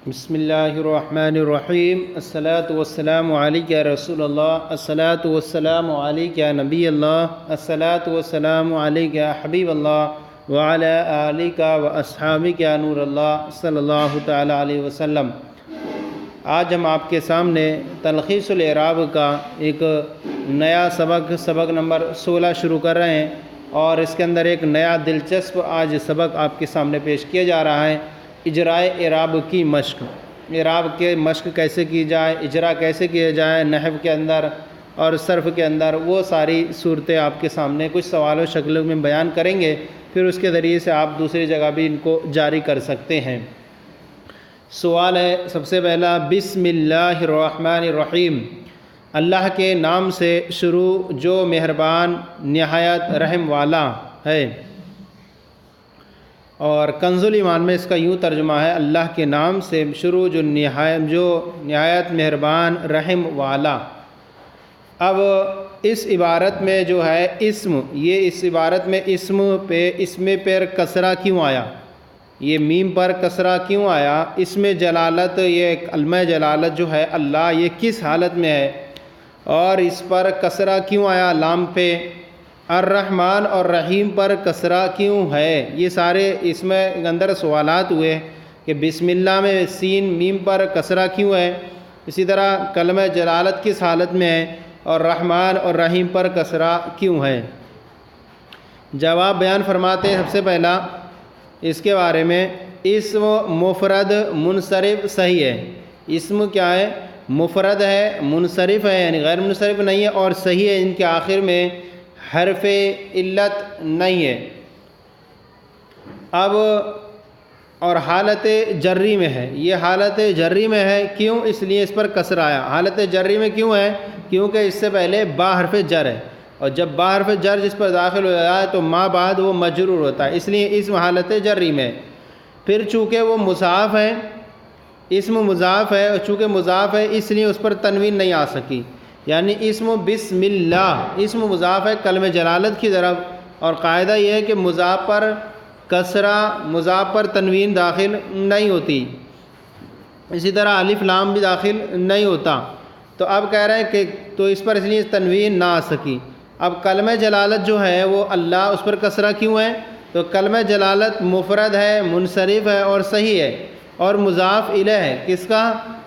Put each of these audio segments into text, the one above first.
بسم اللہ الرحمن الرحیم الصلاۃ والسلام علیک یا رسول اللہ الصلاۃ والسلام علیک یا نبی اللہ الصلاۃ والسلام علیک یا حبیب اللہ وعلی آلک و اصحابک یا نور اللہ صلی اللہ تعالی علیہ وسلم۔ آج ہم آپ کے سامنے تلخیص الاعراب کا ایک نیا سبق نمبر 16 شروع کر رہے ہیں، اور اس کے اندر ایک نیا دلچسپ آج سبق آپ کے سامنے پیش کیا جا رہا ہے، اجرائے اعراب کی مشق۔ اعراب کے مشق کیسے کی جائے، اجرا کیسے کیا جائے نحو کے اندر اور صرف کے اندر، وہ ساری صورتیں آپ کے سامنے کچھ سوال و شکل میں بیان کریں گے، پھر اس کے ذریعے سے آپ دوسری جگہ بھی ان کو جاری کر سکتے ہیں۔ سوال ہے سب سے پہلا، بسم اللہ الرحمن الرحیم، اللہ کے نام سے شروع جو مہربان نہایت رحم والا ہے۔ اور کنز الایمان میں اس کا یوں ترجمہ ہے، اللہ کے نام سے شروع جو نہایت مہربان رحم والا۔ اب اس عبارت میں جو ہے اسم، یہ اس عبارت میں اسم پر کسرہ کیوں آیا، یہ میم پر کسرہ کیوں آیا، اسم جلالت، یہ کلمہ جلالت جو ہے اللہ، یہ کس حالت میں ہے، اور اس پر کسرہ کیوں آیا لام پہ، الرحمن اور رحیم پر کسرہ کیوں ہے، یہ سارے اس میں اندر سوالات ہوئے کہ بسم اللہ میں سین میم پر کسرہ کیوں ہے، اسی طرح کلمہ جلالت کس حالت میں ہے، اور رحمان اور رحیم پر کسرہ کیوں ہے۔ جواب بیان فرماتے ہیں سب سے پہلا اس کے بارے میں، اسم مفرد منصرف صحیح ہے۔ اسم کیا ہے؟ مفرد ہے، منصرف ہے یعنی غیر منصرف نہیں ہے، اور صحیح ہے، ان کے آخر میں حرف علت نہیں ہے۔ اب اور حالت جری میں ہے، یہ حالت جری میں ہے، کیوں؟ اس لیے اس پر کسر آیا۔ حالت جری میں کیوں ہے؟ کیونکہ اس سے پہلے با حرف جر ہے، اور جب با حرف جر جس پر داخل ہو جائے تو ما بعد وہ مجرور ہوتا ہے، اس لیے اسم حالت جری میں۔ پھر چونکہ وہ مضاف ہے، اسم مضاف ہے، اور چونکہ مضاف ہے اس لیے اس پر تنوین نہیں آ سکی، یعنی اسم بسم اللہ، اسم مضاف ہے کلمہ جلالت کی طرف، اور قاعدہ یہ ہے کہ مضاف پر کسرہ، مضاف پر تنوین داخل نہیں ہوتی، اسی طرح الف لام بھی داخل نہیں ہوتا۔ تو اب کہہ رہے ہیں کہ تو اس پر اس لیے تنوین نہ آ سکی۔ اب کلمہ جلالت جو ہے وہ اللہ، اس پر کسرہ کیوں ہے؟ تو کلمہ جلالت مفرد ہے، منصرف ہے اور صحیح ہے، اور مضاف الیہ ہے، کس کا؟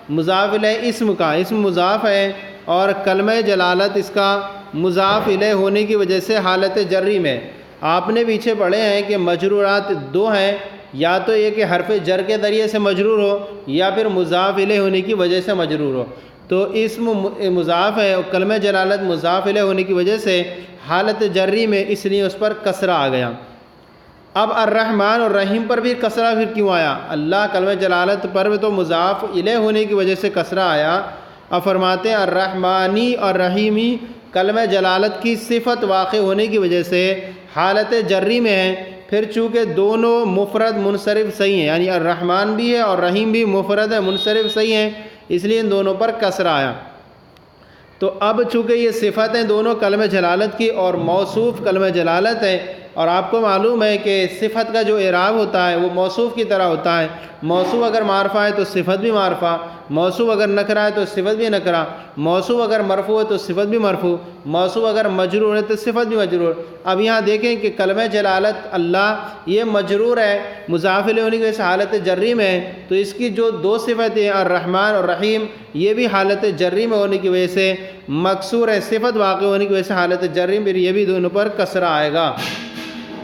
مضاف الیہ اسم کا، اسم مضاف ہے، اور کلمہ جلالت اس کا مضاف الیہ ہونے کی وجہ سے حالت جری میں۔ آپ نے پیچھے پڑھے ہیں کہ مجرورات دو ہیں، یا تو یہ کہ حرف جر کے ذریعے سے مجرور ہو، یا پھر مضاف الیہ ہونے کی وجہ سے مجرور ہو۔ تو اسم مضاف ہے اور کلمہ جلالت مضاف الیہ ہونے کی وجہ سے حالت جری میں، اس لیے اس پر کسرہ آ گیا۔ اب الرحمن اور رحیم پر بھی کسرہ پھر کیوں آیا؟ اللہ کلمہ جلالت پر تو مضاف الیہ ہونے کی وجہ سے کسرہ آیا۔ اب فرماتے ہیں الرحمانی اور رحیمی کلمہ جلالت کی صفت واقع ہونے کی وجہ سے حالت جری میں ہے، پھر چونکہ دونوں مفرد منصرف صحیح ہیں، یعنی الرحمن بھی ہے اور رحیم بھی مفرد ہے منصرف صحیح ہیں، اس لیے ان دونوں پر کسرہ آیا۔ تو اب چونکہ یہ صفت ہیں دونوں کلمہ جلالت کی، اور موصوف کلمہ جلالت ہے، اور آپ کو معلوم ہے کہ صفت کا جو اعراب ہوتا ہے وہ موصوف کی طرح ہوتا ہے، موصوف اگر معرفہ ہے تو صفت بھی معرفہ، موصوف اگر نکرہ ہے تو صفت بھی نکرہ، موصوف اگر مرفوع ہے تو صفت بھی مرفوع، موصوف اگر مجرور ہے تو صفت بھی مجرور۔ اب یہاں دیکھیں کہ کلمہ جلالت اللہ یہ مجرور ہے، مضاف الیہ ہونے کی وجہ سے حالت جری میں ہے، تو اس کی جو دو صفتیں ہیں الرحمن اور رحیم، یہ بھی حالت جری میں ہونے کی وجہ سے مکسور ہے، صفت واقع ہونے کی وجہ سے حالت جری میں یہ بھی دونوں پر کسرہ آئے گا۔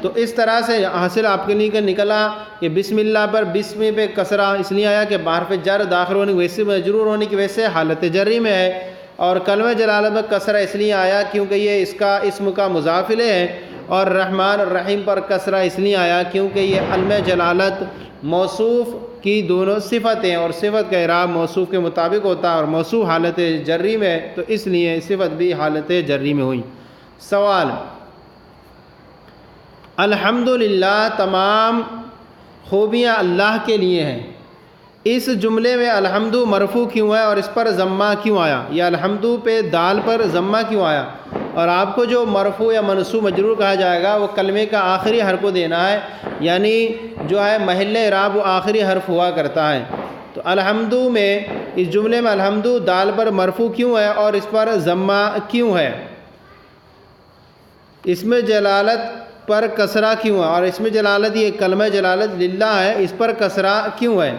تو اس طرح سے حاصل آپ کے لیے نکلا کہ بسم اللہ پر بسم پہ کسرہ اس لیے آیا کہ بحرف جر داخل ہونے کی وجہ سے مجرور ہونے کی وجہ سے حالت جری میں ہے، اور کلمہ جلالت میں کسرہ اس لیے آیا کیونکہ یہ اس کا اسم کا مضاف الیہ ہے، اور رحمان اور رحیم پر کسرہ اس لیے آیا کیونکہ یہ کلمہ جلالت موصوف کی دونوں صفتیں، اور صفت کا اعراب موصوف کے مطابق ہوتا ہے، اور موصوف حالت جری میں، تو اس لیے صفت بھی حالت جری میں ہوئی۔ سوال، الحمدللہ تمام خوبیاں اللہ کے لیے ہیں، اس جملے میں الحمد مرفوع کیوں ہے اور اس پر ضمہ کیوں آیا؟ یا الحمد پہ دال پر ضمہ کیوں آیا؟ اور آپ کو جو مرفوع یا منصوب مجرور کہا جائے گا وہ کلمے کا آخری حرف کو دینا ہے، یعنی جو ہے محل اعراب وہ آخری حرف ہوا کرتا ہے۔ تو تو الحمدو میں اس جملے میں الحمدو دال پر مرفوع کیوں ہے اور اس پر ضمہ کیوں ہے؟ اس میں جلالت پر کسرہ کیوں ہے؟ اور اس میں جلالت یہ کلمہ جلالت للہ ہے، اس پر کسرہ کیوں ہے؟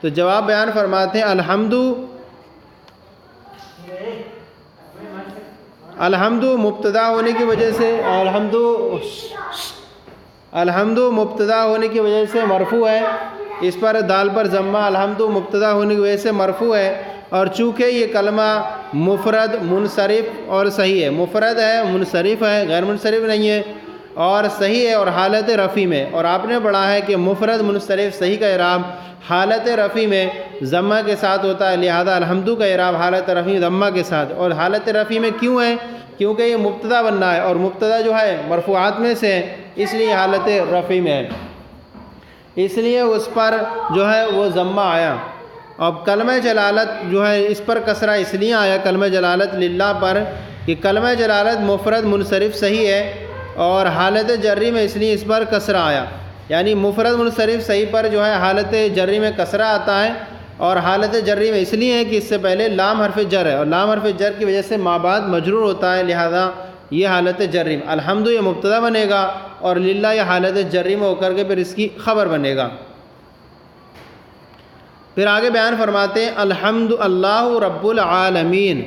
تو جواب بیان فرماتے ہیں الحمدو مبتدا ہونے کی وجہ سے الحمدو مبتدا ہونے کی وجہ سے مرفوع ہے، اس پر دال پر ضمہ الحمدو مبتدا ہونے کی وجہ سے مرفوع ہے، اور چونکہ یہ کلمہ مفرد منصرف اور صحیح ہے، مفرد ہے منصرف ہے غیر منصرف نہیں ہے، اور صحیح ہے اور حالت رفع میں، اور آپ نے پڑھا ہے کہ مفرد منصرف صحیح کا اعراب حالت رفع میں ضمہ کے ساتھ ہوتا ہے، لہذا الحمدو کا اعراب حالت رفع ضمہ کے ساتھ، اور حالت رفع میں کیوں ہے؟ کیونکہ یہ مبتدا بننا ہے اور مبتدا جو ہے مرفوعات میں سے ہے، اس لیے حالت رفع میں ہے، اس لیے اس پر جو ہے وہ ضمہ آیا۔ اب کلمہ جلالت جو ہے اس پر کسرہ اس لیے آیا کلمہ جلالت للہ پر کہ کلمہ جلالت مفرد منصرف صحیح ہے، اور حالت جری میں اس لیے اس پر کسرہ آیا، یعنی مفرد منصرف صحیح پر جو ہے حالت جری میں کسرہ آتا ہے، اور حالت جری میں اس لیے ہے کہ اس سے پہلے لام حرف جر ہے، اور لام حرف جر کی وجہ سے ما بعد مجرور ہوتا ہے، لہذا یہ حالت جری میں الحمد یہ مبتدا بنے گا اور للہ یہ حالت جری میں ہو کر کے پھر اس کی خبر بنے گا۔ پھر آگے بیان فرماتے ہیں الحمد اللہ رب العالمین،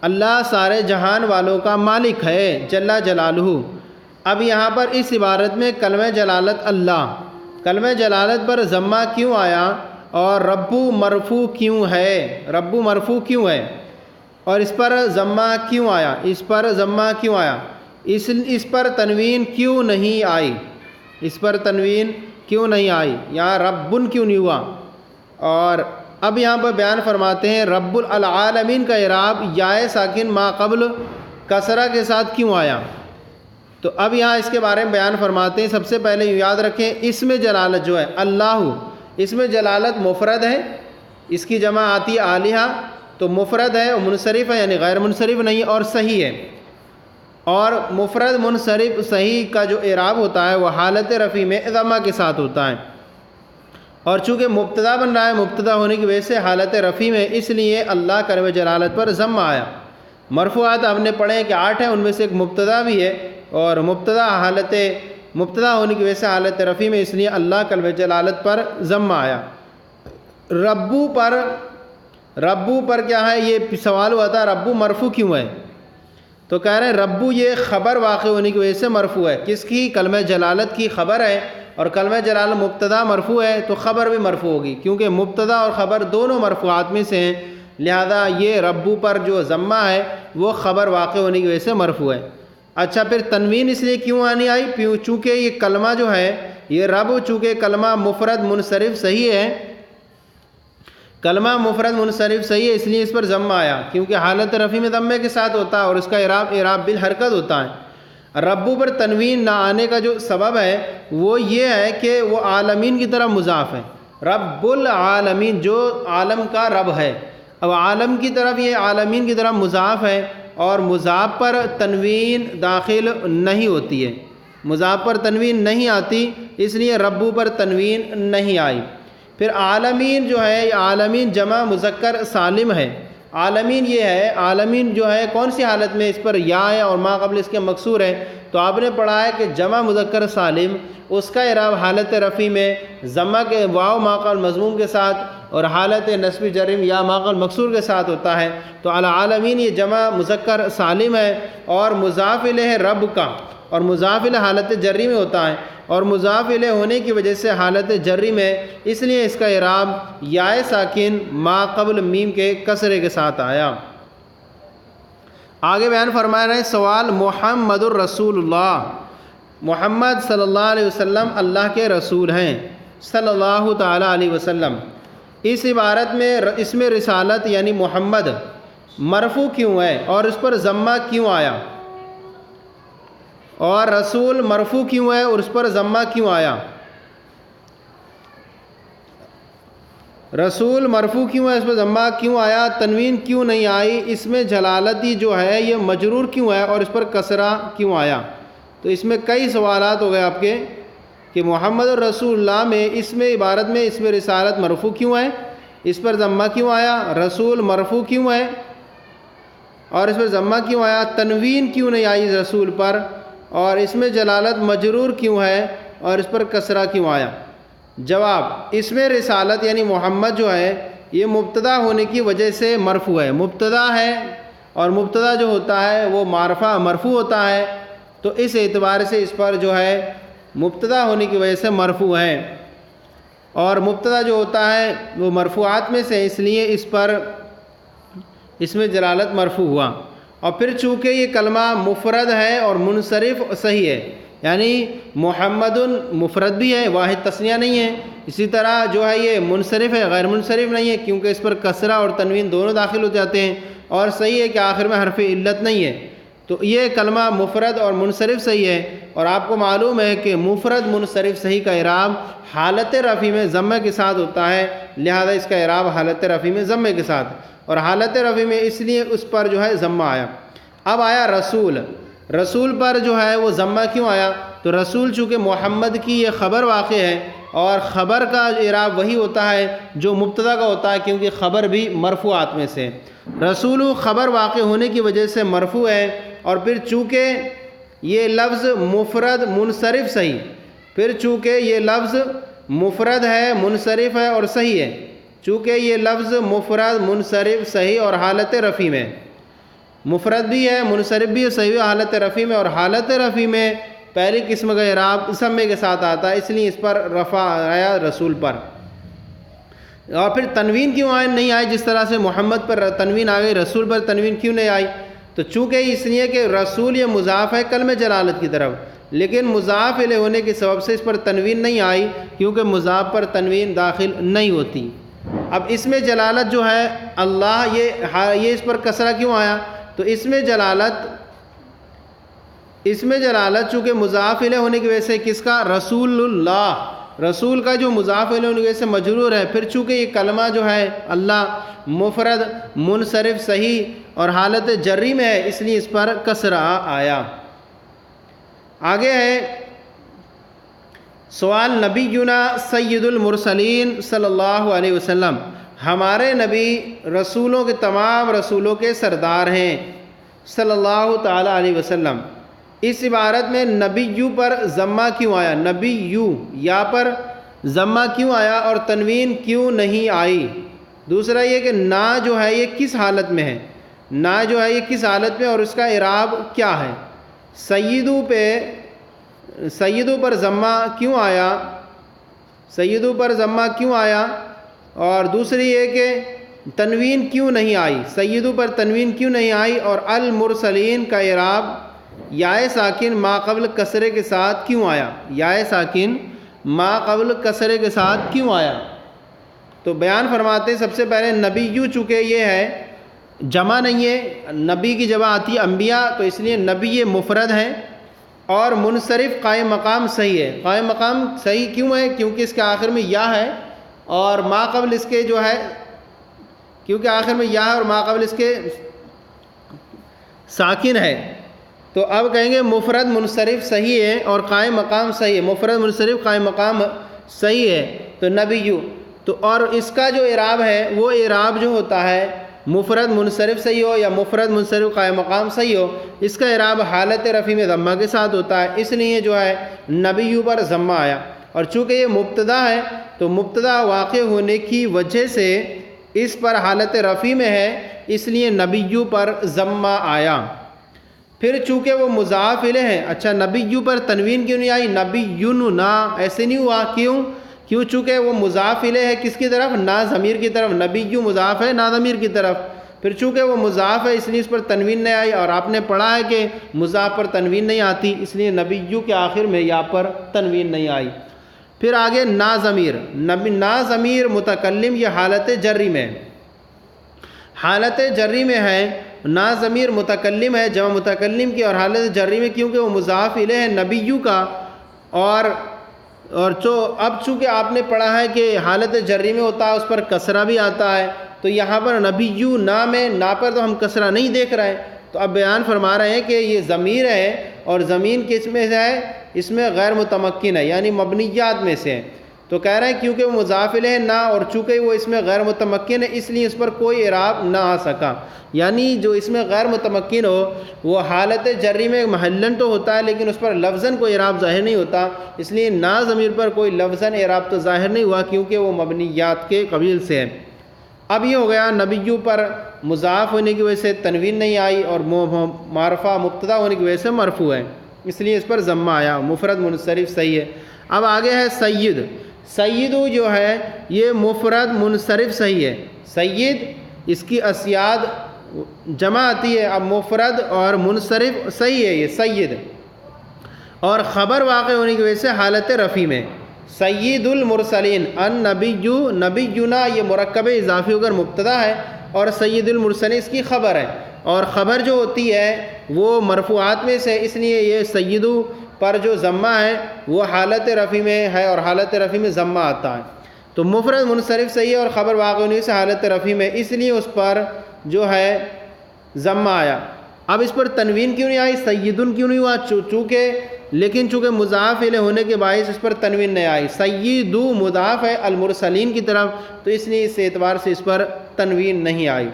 اللہ سارے جہان والوں کا مالک ہے جل جلالہ۔ اب یہاں پر اس عبارت میں کلمہ جلالت اللہ، کلمہ جلالت پر ضمہ کیوں آیا اور ربو مرفوع کیوں ہے؟ ربو مرفوع کیوں ہے اور اس پر ضمہ کیوں آیا؟ اس پر ضمہ کیوں آیا؟ اس پر تنوین کیوں نہیں آئی؟ اس پر تنوین کیوں نہیں آئی؟ یہاں ربن کیوں نہیں ہوا؟ اور اب یہاں پر بیان فرماتے ہیں رب العالمین کا اعراب یائے ساکن ما قبل کسرہ کے ساتھ کیوں آیا؟ تو اب یہاں اس کے بارے میں بیان فرماتے ہیں۔ سب سے پہلے یاد رکھیں اس میں جلالت جو ہے اللہ، اس میں جلالت مفرد ہے، اس کی جمع آتی ہے آلیہ، تو مفرد ہے اور منصرف ہے یعنی غیر منصرف نہیں، اور صحیح ہے، اور مفرد منصرف صحیح کا جو اعراب ہوتا ہے وہ حالت رفع میں ضمہ کے ساتھ ہوتا ہے، اور چونکہ مبتدا بن رہا ہے مبتدا ہونے کی وجہ سے حالت رفع میں، اس لیے اللہ کلمہ جلالت پر ضمہ آیا۔ مرفوعات آپ نے پڑھے کہ 8 ہیں، ان میں سے ایک مبتدا بھی ہے، اور مبتدا ہونے کی وجہ سے حالت رفع میں، اس لیے اللہ کلمہ جلالت پر ضمہ آیا۔ ربو پر کیا ہے؟ یہ سوال ہوا تھا ربو مرفوع کیوں ہے؟ تو کہہ رہے ہیں ربو یہ خبر واقع ہونے کی وجہ سے مرفوع ہے۔ کس کی؟ کلمہ جلالت کی خبر ہے، اور کلمہ جلالت مبتدا مرفوع ہے تو خبر بھی مرفوع ہوگی، کیونکہ مبتدا اور خبر دونوں مرفوعات میں سے ہیں، لہذا یہ ربو پر جو ضمہ ہے وہ خبر واقع ہونے کی وجہ سے مرفوع ہے۔ اچھا، پھر تنوین اس لیے کیوں آنی آئی؟ چونکہ یہ کلمہ جو ہے یہ رب، چونکہ کلمہ مفرد منصرف صحیح ہے، کلمہ مفرد منصرف صحیح ہے، اس لیے اس پر ضمہ آیا، کیونکہ حالت رفع میں ضمے کے ساتھ ہوتا ہے اور اس کا اعراب بالحرکت ہوتا ہے۔ ربو پر تنوین نہ آنے کا جو سبب ہے وہ یہ ہے کہ وہ عالمین کی طرف مضاف ہے، رب العالمین جو عالم کا رب ہے، اب عالم کی طرف یہ عالمین کی طرف مضاف ہے، اور مضاف پر تنوین داخل نہیں ہوتی ہے، مضاف پر تنوین نہیں آتی، اس لیے ربو پر تنوین نہیں آئی۔ پھر عالمین جو ہے، عالمین جمع مذکر سالم ہے، عالمین یہ ہے، عالمین جو ہے کون سی حالت میں؟ اس پر یا ہے اور ما قبل اس کے مکسور ہے، تو آپ نے پڑھا ہے کہ جمع مذکر سالم اس کا اعراب حالت رفع میں ضمہ کے واو ما قبل مضموم کے ساتھ اور حالت نصب جرم یا ما قبل مکسور کے ساتھ ہوتا ہے، تو العالمین یہ جمع مذکر سالم ہے، اور مضاف الیہ رب کا، اور مضاف الیہ حالت جری میں ہوتا ہے، اور مضاف الیہ ہونے کی وجہ سے حالت جری میں، اس لیے اس کا اعراب یائے ساکن ما قبل میم کے کسرے کے ساتھ آیا۔ آگے بیان فرما رہے ہیں سوال محمد الرسول اللہ، محمد صلی اللہ علیہ وسلم اللہ کے رسول ہیں صلی اللہ تعالی علیہ وسلم۔ اس عبارت میں اس میں رسالت یعنی محمد مرفوع کیوں ہے اور اس پر ضمہ کیوں آیا؟ اور رسول مرفوع کیوں ہے اور اس پر ضمہ کیوں آیا؟ رسول مرفوع کیوں ہے، اس پر ضمہ کیوں آیا؟ تنوین کیوں نہیں آئی؟ اس میں جلالتی جو ہے یہ مجرور کیوں ہے اور اس پر کسرہ کیوں آیا؟ تو اس میں کئی سوالات ہو گئے آپ کے کہ محمد الرسول اللہ میں اس میں عبارت میں اس میں رسالت مرفوع کیوں ہے اس پر ضمہ کیوں آیا؟ رسول مرفوع کیوں ہے اور اس پر ضمہ کیوں آیا؟ تنوین کیوں نہیں آئی رسول پر؟ اور اس میں جلالت مجرور کیوں ہے اور اس پر کسرہ کیوں آیا؟ جواب، اس میں رسالت یعنی محمد جو ہے یہ مبتدا ہونے کی وجہ سے مرفوع ہے، مبتدا ہے اور مبتدا جو ہوتا ہے وہ معرفہ مرفوع ہوتا ہے، تو اس اعتبار سے اس پر جو ہے مبتدا ہونے کی وجہ سے مرفوع ہے، اور مبتدا جو ہوتا ہے وہ مرفوعات میں سے، اس لیے اس میں جلالت مرفوع ہوا۔ اور پھر چونکہ یہ کلمہ مفرد ہے اور منصرف صحیح ہے، یعنی محمد مفرد بھی ہے، واحد تثنیہ نہیں ہے، اسی طرح جو ہے یہ منصرف ہے، غیر منصرف نہیں ہے کیونکہ اس پر کسرہ اور تنوین دونوں داخل ہو جاتے ہیں، اور صحیح ہے کہ آخر میں حرف علت نہیں ہے، تو یہ کلمہ مفرد اور منصرف صحیح ہے۔ اور آپ کو معلوم ہے کہ مفرد منصرف صحیح کا اعراب حالت رفع میں ضمے کے ساتھ ہوتا ہے، لہذا اس کا اعراب حالت رفع میں ضمے کے ساتھ، اور حالت رفع میں اس لیے اس پر جو ہے ضمہ آیا۔ اب آیا رسول، رسول پر جو ہے وہ ضمہ کیوں آیا؟ تو رسول چونکہ محمد کی یہ خبر واقع ہے، اور خبر کا اعراب وہی ہوتا ہے جو مبتدا کا ہوتا ہے، کیونکہ خبر بھی مرفوعات میں سے، رسول خبر واقع ہونے کی وجہ سے مرفوع ہے، اور پھر چونکہ یہ لفظ مفرد منصرف صحیح، پھر چونکہ یہ لفظ مفرد ہے منصرف ہے اور صحیح ہے، چونکہ یہ لفظ مفرد منصرف صحیح اور حالت رفع میں، مفرد بھی ہے منصرف بھی ہے صحیح حالت رفع میں، اور حالت رفع میں پہلی قسم کا اعراب ضمے کے ساتھ آتا ہے، اس لیے اس پر رفع آیا رسول پر۔ اور پھر تنوین کیوں نہیں آئی؟ جس طرح سے محمد پر تنوین آ گئی، رسول پر تنوین کیوں نہیں آئی؟ تو چونکہ اس لیے کہ رسول یہ مضاف ہے کلمہ جلالت کی طرف، لیکن مضاف الیہ ہونے کے سبب سے اس پر تنوین نہیں آئی، کیونکہ مضاف پر تنوین داخل نہیں ہوتی۔ اب اس میں جلالت جو ہے اللہ، یہ اس پر کسرہ کیوں آیا؟ تو اس میں جلالت چونکہ مضاف الیہ ہونے کی وجہ سے کس کا؟ رسول اللہ، رسول کا جو مضاف الیہ ہونے کی وجہ سے مجرور ہے، پھر چونکہ یہ کلمہ جو ہے اللہ مفرد منصرف صحیح اور حالت جری میں ہے، اس لیے اس پر کسرہ آیا۔ آگے ہے سوال، نبینا سید المرسلین صلی اللہ علیہ وسلم، ہمارے نبی رسولوں کے تمام رسولوں کے سردار ہیں صلی اللہ تعالی علیہ وسلم، اس عبارت میں نبیو پر ضمہ کیوں آیا؟ نبیو یا پر ضمہ کیوں آیا اور تنوین کیوں نہیں آئی؟ دوسرا یہ کہ نا جو ہے یہ کس حالت میں ہے، نا جو ہے یہ کس حالت میں اور اس کا اعراب کیا ہے؟ سیدو پر ضمہ کیوں آیا؟ سیدو پر ضمہ کیوں آیا؟ اور دوسری یہ کہ تنوین کیوں نہیں آئی؟ سیدو پر تنوین کیوں نہیں آئی؟ اور المرسلین کا اعراب یائے ساکن ما قبل کسرے کے ساتھ کیوں آیا؟ یائے ساکن ما قبل کسرے کے ساتھ کیوں آیا؟ تو بیان فرماتے سب سے پہلے نبیو چونکہ یہ ہے جمع نہیں ہے، نبی کی جمع آتی ہے انبیاء، تو اس لیے نبی مفرد ہے، اور منصرف قائم مقام صحیح ہے۔ قائم مقام صحیح کیوں ہے؟ کیونکہ اس کے آخر میں یا ہے، اور ما قبل اس کے جو ہے، کیونکہ آخر میں یا ہے اور ما قبل اس کے ساکن ہے، تو اب کہیں گے مفرد منصرف صحیح ہے اور قائم مقام صحیح ہے، مفرد منصرف قائم مقام صحیح ہے، تو نبیو، تو اور اس کا جو اعراب ہے وہ اعراب جو ہوتا ہے مفرد منصرف صحیح ہو یا مفرد منصرف قائم مقام صحیح ہو، اس کا اعراب حالت رفع میں ضمہ کے ساتھ ہوتا ہے، اس لیے جو ہے نبیو پر ضمہ آیا۔ اور چونکہ یہ مبتدا ہے تو مبتدا واقع ہونے کی وجہ سے اس پر حالت رفع میں ہے، اس لیے نبیو پر ضمہ آیا۔ پھر چونکہ وہ مضاف الیہ ہے، اچھا نبیو پر تنوین کیوں نہیں آئی؟ نبیون نا ایسے نہیں ہوا، کیوں چونکہ وہ مضاف الیہ ہے کس کی طرف؟ نا ضمیر کی طرف، نبیو مضاف ہے نا ضمیر کی طرف، پھر چونکہ وہ مضاف ہے اس لیے اس پر تنوین نہیں آئی، اور آپ نے پڑھا ہے کہ مضاف پر تنوین نہیں آتی، اس لیے نبیو کے آخر میں یا پر تنوین نہیں آئی۔ پھر آگے نا ضمیر، نا ضمیر متکلم، یہ حالت جری میں، حالت جری میں ہے، نا ضمیر متکلم ہے جمع متکلم کی، اور حالت جری میں کیونکہ وہ مضاف الیہ ہے نبیو کا، اور اب چونکہ آپ نے پڑھا ہے کہ حالت جری میں ہوتا ہے اس پر کسرہ بھی آتا ہے، تو یہاں پر نبیو نا میں نا پر تو ہم کسرہ نہیں دیکھ رہے ہیں، تو اب بیان فرما رہے ہیں کہ یہ ضمیر ہے، اور ضمیر کس میں ہے؟ اس میں غیر متمکن ہے، یعنی مبنیات میں سے ہے، تو کہہ رہے ہیں کیونکہ وہ مضاف الیہ نہ، اور چونکہ وہ اس میں غیر متمکن ہے اس لیے اس پر کوئی اعراب نہ آ سکا. یعنی جو اس میں غیر متمکن ہو وہ حالت جری میں محلن تو ہوتا ہے لیکن اس پر لفظاً کوئی اعراب ظاہر نہیں ہوتا، اس لیے نا ضمیر پر کوئی لفظاً اعراب تو ظاہر نہیں ہوا کیونکہ وہ مبنیات کے قبیل سے ہے. اب یہ ہو گیا نبیو پر مضاف ہونے کی وجہ سے تنوین نہیں آئی اور معرفہ مبتدا ہونے کی وجہ سے مرفوع ہے، اس لیے اس پر ضمہ آیا. مفرد منصرف صحیح ہے. اب آگے ہے سید. سیدو جو ہے یہ مفرد منصرف صحیح ہے. سید اس کی اسیاد جمع آتی ہے. اب مفرد اور منصرف صحیح ہے یہ سید، اور خبر واقع ہونے کی وجہ سے حالت رفع میں. سید المرسلین النبی نبینا یہ مرکب اضافی ہو کر مبتدا ہے اور سید المرسلین اس کی خبر ہے، اور خبر جو ہوتی ہے وہ مرفوعات میں سے، اس لیے یہ سیدو پر جو ضمہ ہے وہ حالت رفع میں ہے اور حالت رفع میں ضمہ آتا ہے. تو مفرد منصرف صحیح ہے اور خبر واقع ہونے سے حالت رفع میں، اس لیے اس پر جو ہے ضمہ آیا. اب اس پر تنوین کیوں نہیں آئی، سیدن کیوں نہیں ہوا، چونکہ مضاف الیہ ہونے کے باعث اس پر تنوین نہیں آئی. سیدو مضاف ہے المرسلین کی طرف، تو اس لیے اس اعتبار سے اس پر تنوین نہیں آئی.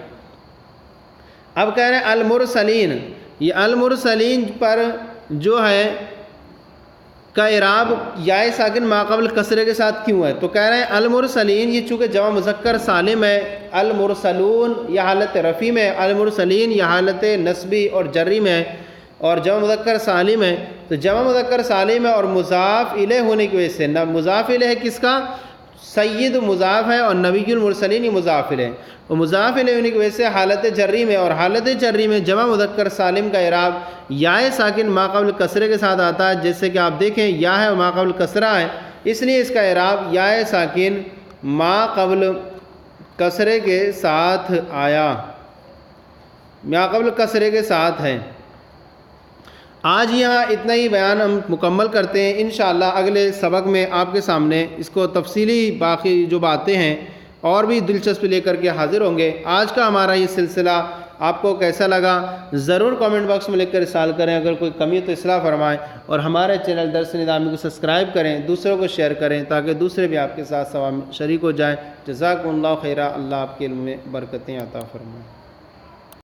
اب کہہ رہے ہیں المرسلین. یہ المرسلین پر جو ہے کا اعراب یا ساکن ما قبل کسرے کے ساتھ کیوں ہے، تو کہہ رہے ہیں المرسلین یہ چونکہ جمع مذکر سالم ہے. المرسلون یہ حالت رفع میں، المرسلین یہ حالت نصبی اور جری میں، اور جمع مذکر سالم ہے. تو جمع مذکر سالم ہے اور مضاف الیہ ہونے کی وجہ سے، مضاف الیہ ہے کس کا، سید مضاف ہے اور نبی المرسلین یہ مضاف الیہ، اور مضاف الیہ ہونے کی وجہ سے حالت جری میں، اور حالت جری میں جمع مذکر سالم کا اعراب یا ساکن ما قبل کسرے کے ساتھ آتا ہے. جیسے کہ آپ دیکھیں یا ہے ما قبل کسرہ ہے، اس لیے اس کا اعراب یا ساکن ما قبل کسرے کے ساتھ آیا، ما قبل کسرے کے ساتھ ہے. آج یہاں اتنا ہی بیان ہم مکمل کرتے ہیں. انشاءاللہ اگلے سبق میں آپ کے سامنے اس کو تفصیلی باقی جو باتیں ہیں اور بھی دلچسپی لے کر کے حاضر ہوں گے. آج کا ہمارا یہ سلسلہ آپ کو کیسا لگا ضرور کامنٹ باکس میں لکھ کر ارسال کریں. اگر کوئی کمی تو اصلاح فرمائیں، اور ہمارے چینل درس نظامی کو سبسکرائب کریں، دوسروں کو شیئر کریں تاکہ دوسرے بھی آپ کے ساتھ شریک ہو جائیں. جزاکم اللہ خیرہ. اللہ آپ کے علم میں برکتیں عطا فرمائے.